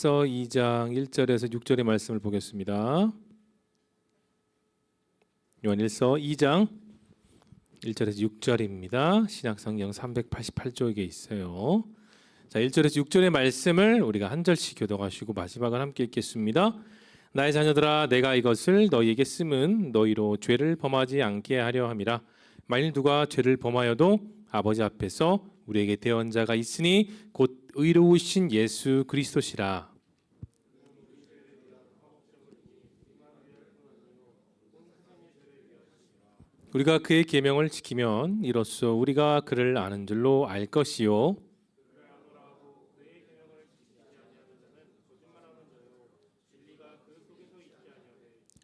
요한일서 2장 1절에서 6절의 말씀을 보겠습니다. 요한일서 2장 1절에서 6절입니다. 신약성경 388쪽에 있어요. 자, 1절에서 6절의 말씀을 우리가 한 절씩 교독하시고 마지막을 함께 읽겠습니다. 나의 자녀들아, 내가 이것을 너희에게 쓰면 너희로 죄를 범하지 않게 하려 함이라. 만일 누가 죄를 범하여도 아버지 앞에서 우리에게 대언자가 있으니 곧 의로우신 예수 그리스도시라. 우리가 그의 계명을 지키면 이로써 우리가 그를 아는 줄로 알 것이요,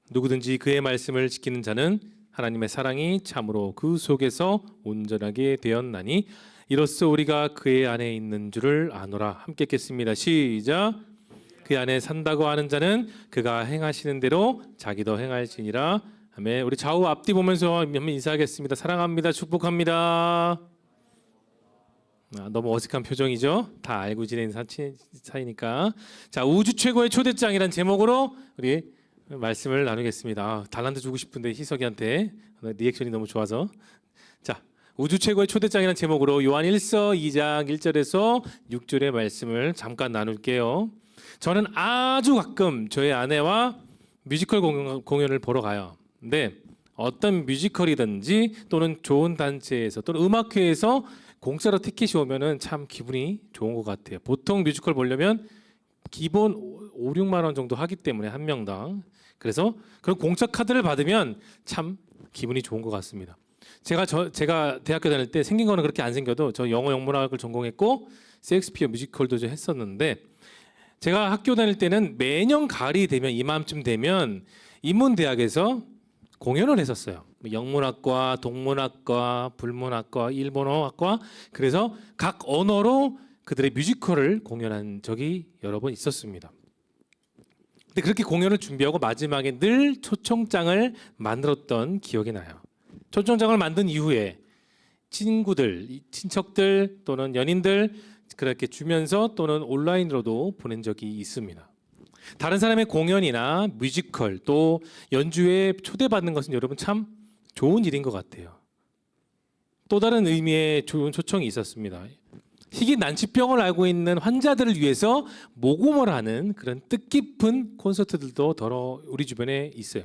누구든지 그의 말씀을 지키는 자는 하나님의 사랑이 참으로 그 속에서 온전하게 되었나니 이로써 우리가 그의 안에 있는 줄을 아노라. 함께 읽겠습니다. 시작. 그 안에 산다고 하는 자는 그가 행하시는 대로 자기도 행할지니라. 아멘. 우리 좌우 앞뒤 보면서 한번 인사하겠습니다. 사랑합니다. 축복합니다. 너무 어색한 표정이죠? 다 알고 지내는 사이니까. 자, 우주 최고의 초대장이란 제목으로 우리 말씀을 나누겠습니다. 달란트 주고 싶은데 희석이한테 리액션이 너무 좋아서. 자, 우주 최고의 초대장이라는 제목으로 요한일서 2장 1절에서 6절의 말씀을 잠깐 나눌게요. 저는 아주 가끔 저희 아내와 뮤지컬 공연을 보러 가요. 근데 어떤 뮤지컬이든지 또는 좋은 단체에서 또는 음악회에서 공짜로 티켓이 오면은 참 기분이 좋은 것 같아요. 보통 뮤지컬 보려면 기본 5, 6만 원 정도 하기 때문에 한 명당. 그래서 그런 공짜 카드를 받으면 참 기분이 좋은 것 같습니다. 제가 대학교 다닐 때 생긴 거는 그렇게 안 생겨도 저 영어 영문학을 전공했고 셰익스피어 뮤지컬도 좀 했었는데, 제가 학교 다닐 때는 매년 가을이 되면 이맘쯤 되면 인문대학에서 공연을 했었어요. 영문학과, 동문학과, 불문학과, 일본어학과, 그래서 각 언어로 그들의 뮤지컬을 공연한 적이 여러 번 있었습니다. 근데 그렇게 공연을 준비하고 마지막에 늘 초청장을 만들었던 기억이 나요. 초청장을 만든 이후에 친구들, 친척들 또는 연인들 그렇게 주면서 또는 온라인으로도 보낸 적이 있습니다. 다른 사람의 공연이나 뮤지컬 또 연주에 초대받는 것은 여러분 참 좋은 일인 것 같아요. 또 다른 의미의 좋은 초청이 있었습니다. 희귀 난치병을 앓고 있는 환자들을 위해서 모금을 하는 그런 뜻깊은 콘서트들도 더러 우리 주변에 있어요.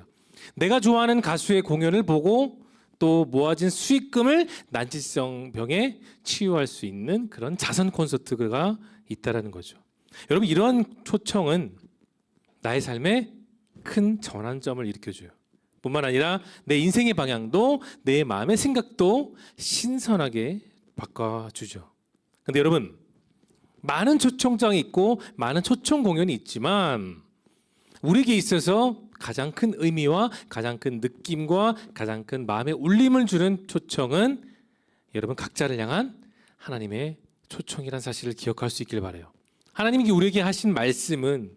내가 좋아하는 가수의 공연을 보고 또 모아진 수익금을 난치성 병에 치유할 수 있는 그런 자선 콘서트가 있다라는 거죠. 여러분, 이런 초청은 나의 삶에 큰 전환점을 일으켜줘요. 뿐만 아니라 내 인생의 방향도 내 마음의 생각도 신선하게 바꿔주죠. 근데 여러분, 많은 초청장이 있고 많은 초청 공연이 있지만 우리에게 있어서 가장 큰 의미와 가장 큰 느낌과 가장 큰 마음의 울림을 주는 초청은 여러분 각자를 향한 하나님의 초청이라는 사실을 기억할 수 있길 바라요. 하나님이 우리에게 하신 말씀은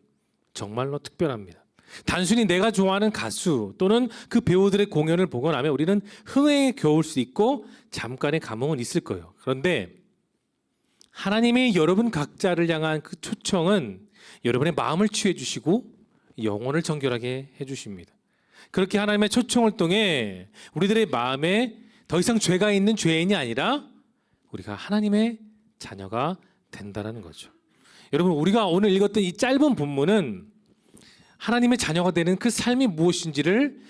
정말로 특별합니다. 단순히 내가 좋아하는 가수 또는 그 배우들의 공연을 보고 나면 우리는 흥에 겨울 수 있고 잠깐의 감흥은 있을 거예요. 그런데 하나님의 여러분 각자를 향한 그 초청은 여러분의 마음을 치유해 주시고 영혼을 정결하게 해주십니다. 그렇게 하나님의 초청을 통해 우리들의 마음에 더 이상 죄가 있는 죄인이 아니라 우리가 하나님의 자녀가 된다는 거죠. 여러분, 우리가 오늘 읽었던 이 짧은 본문은 하나님의 자녀가 되는 그 삶이 무엇인지를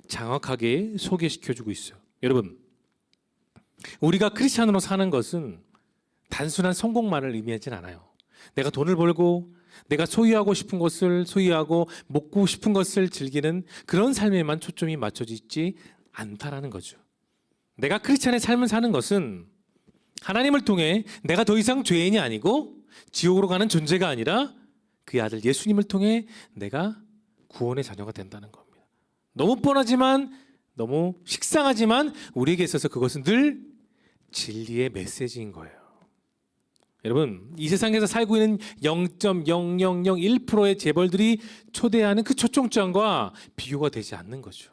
정확하게 소개시켜주고 있어요. 여러분, 우리가 크리스찬으로 사는 것은 단순한 성공만을 의미하진 않아요. 내가 돈을 벌고 내가 소유하고 싶은 것을 소유하고 먹고 싶은 것을 즐기는 그런 삶에만 초점이 맞춰져 있지 않다라는 거죠. 내가 크리스찬의 삶을 사는 것은 하나님을 통해 내가 더 이상 죄인이 아니고 지옥으로 가는 존재가 아니라 그의 아들 예수님을 통해 내가 구원의 자녀가 된다는 겁니다. 너무 뻔하지만 너무 식상하지만 우리에게 있어서 그것은 늘 진리의 메시지인 거예요. 여러분, 이 세상에서 살고 있는 0.0001%의 재벌들이 초대하는 그 초청장과 비교가 되지 않는 거죠.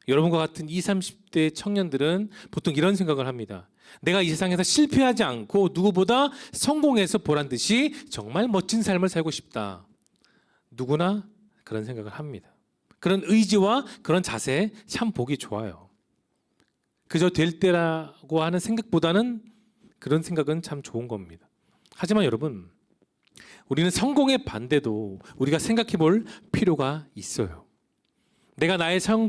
여러분과 같은 20, 30대 청년들은 보통 이런 생각을 합니다. 내가 이 세상에서 실패하지 않고 누구보다 성공해서 보란 듯이 정말 멋진 삶을 살고 싶다. 누구나 그런 생각을 합니다. 그런 의지와 그런 자세 참 보기 좋아요. 그저 될 때라고 하는 생각보다는 그런 생각은 참 좋은 겁니다. 하지만 여러분, 우리는 성공의 반대도 우리가 생각해 볼 필요가 있어요. 내가 나의 삶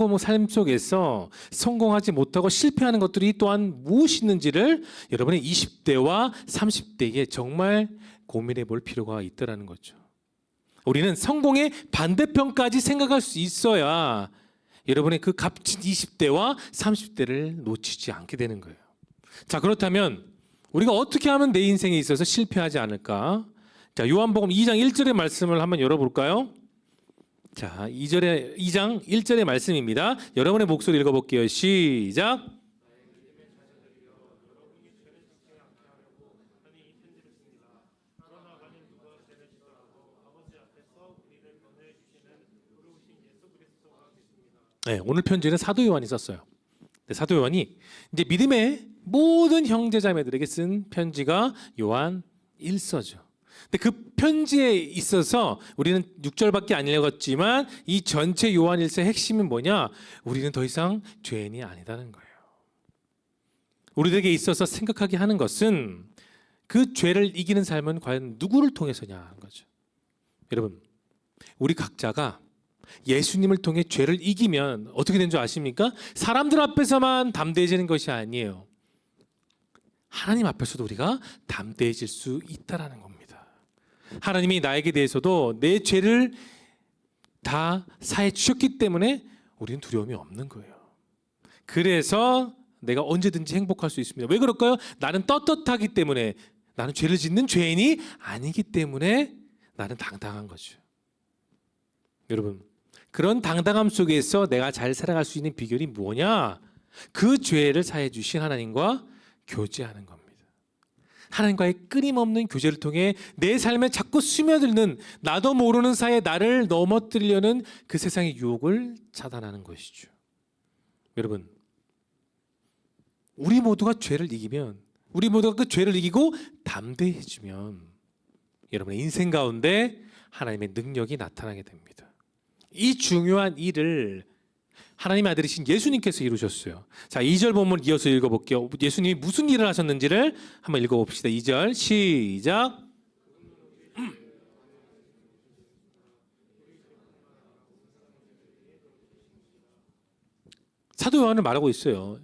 속에서 성공하지 못하고 실패하는 것들이 또한 무엇이 있는지를 여러분의 20대와 30대에 정말 고민해 볼 필요가 있다는 거죠. 우리는 성공의 반대편까지 생각할 수 있어야 여러분의 그 값진 20대와 30대를 놓치지 않게 되는 거예요. 자, 그렇다면 우리가 어떻게 하면 내 인생에 있어서 실패하지 않을까? 자, 요한복음 2장 1절의 말씀을 한번 열어볼까요? 자, 2장 1절의 말씀입니다. 여러분의 목소리 읽어볼게요. 시작. 네, 오늘 편지는 사도 요한이 썼어요. 사도 요한이 이제 믿음의 모든 형제자매들에게 쓴 편지가 요한 1서죠. 근데 그 편지에 있어서 우리는 6절밖에 안 읽었지만 이 전체 요한 1서의 핵심이 뭐냐? 우리는 더 이상 죄인이 아니다는 거예요. 우리들에게 있어서 생각하게 하는 것은 그 죄를 이기는 삶은 과연 누구를 통해서냐 하는 거죠. 여러분, 우리 각자가 예수님을 통해 죄를 이기면 어떻게 되는 줄 아십니까? 사람들 앞에서만 담대해지는 것이 아니에요. 하나님 앞에서도 우리가 담대해질 수 있다라는 겁니다. 하나님이 나에게 대해서도 내 죄를 다 사해 주셨기 때문에 우리는 두려움이 없는 거예요. 그래서 내가 언제든지 행복할 수 있습니다. 왜 그럴까요? 나는 떳떳하기 때문에, 나는 죄를 짓는 죄인이 아니기 때문에 나는 당당한 거죠. 여러분, 그런 당당함 속에서 내가 잘 살아갈 수 있는 비결이 뭐냐? 그 죄를 사해 주신 하나님과 교제하는 겁니다. 하나님과의 끊임없는 교제를 통해 내 삶에 자꾸 스며들는 나도 모르는 사이에 나를 넘어뜨리려는 그 세상의 유혹을 차단하는 것이죠. 여러분, 우리 모두가 죄를 이기면, 우리 모두가 그 죄를 이기고 담대해지면 여러분의 인생 가운데 하나님의 능력이 나타나게 됩니다. 이 중요한 일을 하나님의 아들이신 예수님께서 이루셨어요. 자, 2절 본문 이어서 읽어볼게요. 예수님이 무슨 일을 하셨는지를 한번 읽어봅시다. 2절 시작. 사도 요한은 말하고 있어요.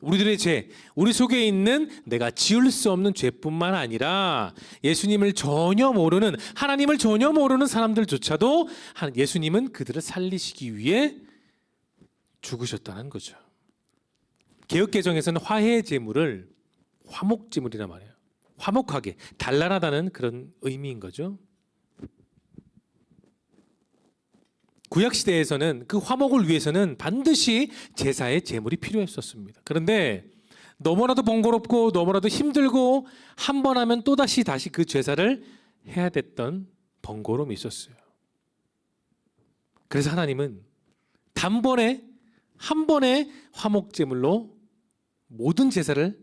우리들의 죄, 우리 속에 있는 내가 지을 수 없는 죄뿐만 아니라 예수님을 전혀 모르는, 하나님을 전혀 모르는 사람들조차도 예수님은 그들을 살리시기 위해 죽으셨다는 거죠. 개역개정에서는 화해 제물을 화목 제물이란 말이에요. 화목하게, 단란하다는 그런 의미인 거죠. 구약 시대에서는 그 화목을 위해서는 반드시 제사의 제물이 필요했었습니다. 그런데 너무나도 번거롭고 너무나도 힘들고 한 번 하면 또다시 그 제사를 해야 됐던 번거로움이 있었어요. 그래서 하나님은 단번에 한 번의 화목 제물로 모든 제사를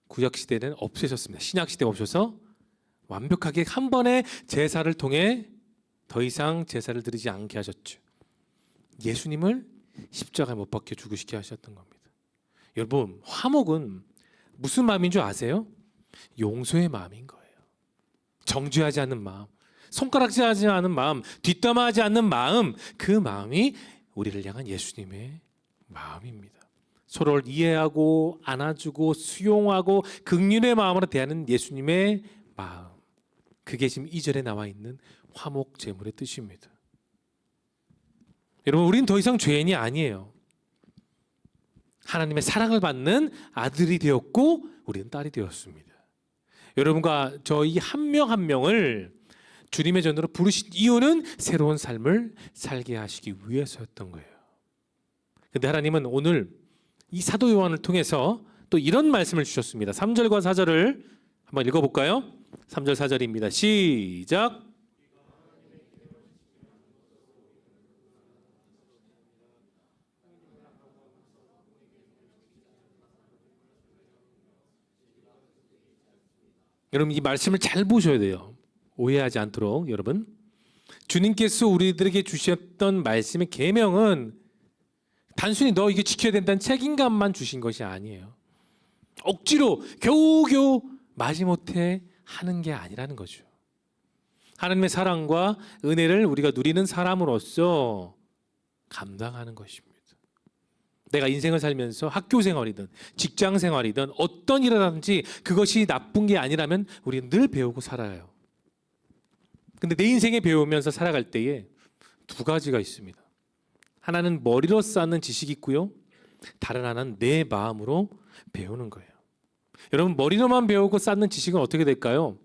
구약 시대는 없애셨습니다. 신약 시대에 오셔서 완벽하게 한 번의 제사를 통해 더 이상 제사를 드리지 않게 하셨죠. 예수님을 십자가에 못 박혀 죽으시게 하셨던 겁니다. 여러분, 화목은 무슨 마음인 줄 아세요? 용서의 마음인 거예요. 정죄하지 않는 마음, 손가락질하지 않는 마음, 뒷담화하지 않는 마음, 그 마음이 우리를 향한 예수님의 마음입니다. 서로를 이해하고 안아주고 수용하고 긍휼의 마음으로 대하는 예수님의 마음, 그게 지금 2절에 나와 있는 화목 제물의 뜻입니다. 여러분, 우리는 더 이상 죄인이 아니에요. 하나님의 사랑을 받는 아들이 되었고 우리는 딸이 되었습니다. 여러분과 저희 한 명 한 명을 주님의 전으로 부르신 이유는 새로운 삶을 살게 하시기 위해서였던 거예요. 그런데 하나님은 오늘 이 사도 요한을 통해서 또 이런 말씀을 주셨습니다. 3절과 4절을 한번 읽어볼까요? 3절 4절입니다. 시작. 여러분 이 말씀을 잘 보셔야 돼요. 오해하지 않도록 여러분. 주님께서 우리들에게 주셨던 말씀의 계명은 단순히 너 이게 지켜야 된다는 책임감만 주신 것이 아니에요. 억지로 겨우겨우 마지못해 하는 게 아니라는 거죠. 하나님의 사랑과 은혜를 우리가 누리는 사람으로서 감당하는 것입니다. 내가 인생을 살면서 학교 생활이든 직장 생활이든 어떤 일을 하든지 그것이 나쁜 게 아니라면 우리는 늘 배우고 살아요. 근데 내 인생에 배우면서 살아갈 때에 두 가지가 있습니다. 하나는 머리로 쌓는 지식이 있고요. 다른 하나는 내 마음으로 배우는 거예요. 여러분 머리로만 배우고 쌓는 지식은 어떻게 될까요?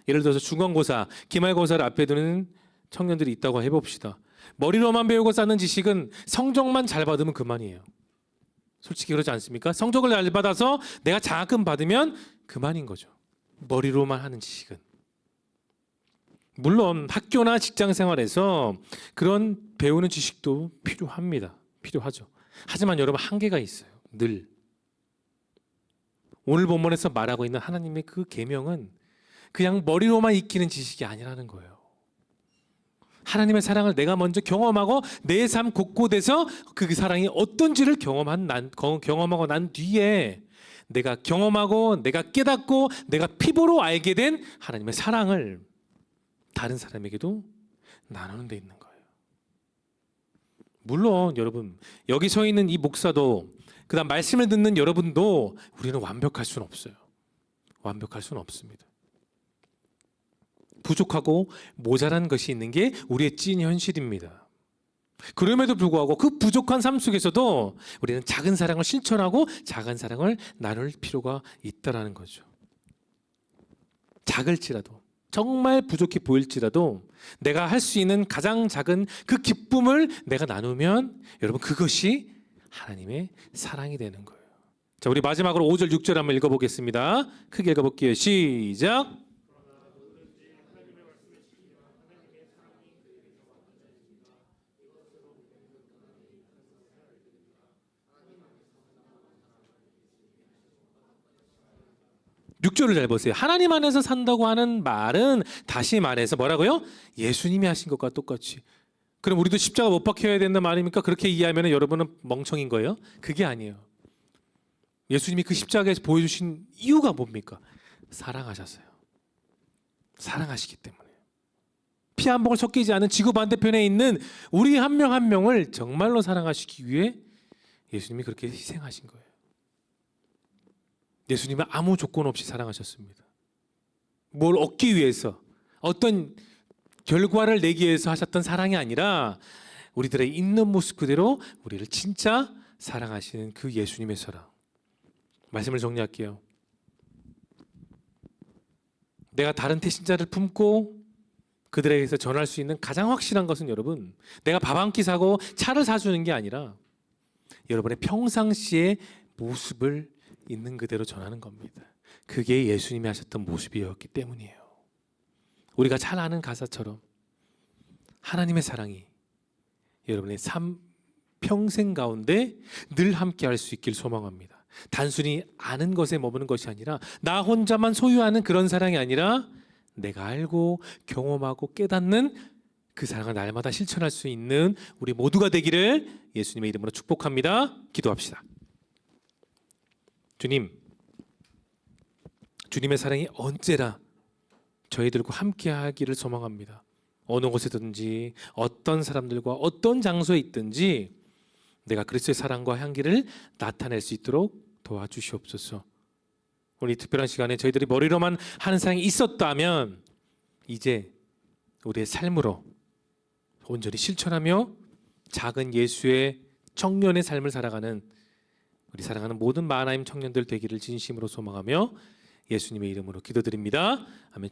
예를 들어서 중간고사, 기말고사를 앞에 두는 청년들이 있다고 해봅시다. 머리로만 배우고 쌓는 지식은 성적만 잘 받으면 그만이에요. 솔직히 그렇지 않습니까? 성적을 잘 받아서 내가 장학금 받으면 그만인 거죠. 머리로만 하는 지식은. 물론 학교나 직장 생활에서 그런 배우는 지식도 필요합니다. 필요하죠. 하지만 여러분 한계가 있어요. 늘. 오늘 본문에서 말하고 있는 하나님의 그 계명은 그냥 머리로만 익히는 지식이 아니라는 거예요. 하나님의 사랑을 내가 먼저 경험하고 내 삶 곳곳에서 그 사랑이 어떤지를 경험하고 난 뒤에 내가 경험하고 내가 깨닫고 내가 피부로 알게 된 하나님의 사랑을 다른 사람에게도 나누는 데 있는 거예요. 물론 여러분 여기 서 있는 이 목사도 그다음 말씀을 듣는 여러분도 우리는 완벽할 수는 없어요. 완벽할 수는 없습니다. 부족하고 모자란 것이 있는 게 우리의 찐 현실입니다. 그럼에도 불구하고 그 부족한 삶 속에서도 우리는 작은 사랑을 실천하고 작은 사랑을 나눌 필요가 있다라는 거죠. 작을지라도 정말 부족해 보일지라도 내가 할 수 있는 가장 작은 그 기쁨을 내가 나누면 여러분 그것이 하나님의 사랑이 되는 거예요. 자, 우리 마지막으로 5절 6절 한번 읽어보겠습니다. 크게 읽어볼게요. 시작. 6절을 잘 보세요. 하나님 안에서 산다고 하는 말은 다시 말해서 뭐라고요? 예수님이 하신 것과 똑같이. 그럼 우리도 십자가 못 박혀야 된다는 말입니까? 그렇게 이해하면 여러분은 멍청인 거예요? 그게 아니에요. 예수님이 그 십자가에서 보여주신 이유가 뭡니까? 사랑하셨어요. 사랑하시기 때문에. 피 한 방울 섞이지 않은 지구 반대편에 있는 우리 한 명 한 명을 정말로 사랑하시기 위해 예수님이 그렇게 희생하신 거예요. 예수님은 아무 조건 없이 사랑하셨습니다. 뭘 얻기 위해서 어떤 결과를 내기 위해서 하셨던 사랑이 아니라 우리들의 있는 모습 그대로 우리를 진짜 사랑하시는 그 예수님의 사랑. 말씀을 정리할게요. 내가 다른 태신자를 품고 그들에게서 전할 수 있는 가장 확실한 것은 여러분 내가 밥 한 끼 사고 차를 사주는 게 아니라 여러분의 평상시의 모습을 있는 그대로 전하는 겁니다. 그게 예수님이 하셨던 모습이었기 때문이에요. 우리가 잘 아는 가사처럼 하나님의 사랑이 여러분의 삶 평생 가운데 늘 함께 할 수 있길 소망합니다. 단순히 아는 것에 머무는 것이 아니라 나 혼자만 소유하는 그런 사랑이 아니라 내가 알고 경험하고 깨닫는 그 사랑을 날마다 실천할 수 있는 우리 모두가 되기를 예수님의 이름으로 축복합니다. 기도합시다. 주님, 주님의 사랑이 언제나 저희들과 함께 하기를 소망합니다. 어느 곳에든지 어떤 사람들과 어떤 장소에 있든지 내가 그리스도의 사랑과 향기를 나타낼 수 있도록 도와주시옵소서. 오늘 이 특별한 시간에 저희들이 머리로만 하는 사랑이 있었다면 이제 우리의 삶으로 온전히 실천하며 작은 예수의 청년의 삶을 살아가는 우리 사랑하는 모든 마하나임 청년들 되기를 진심으로 소망하며 예수님의 이름으로 기도드립니다. 아멘.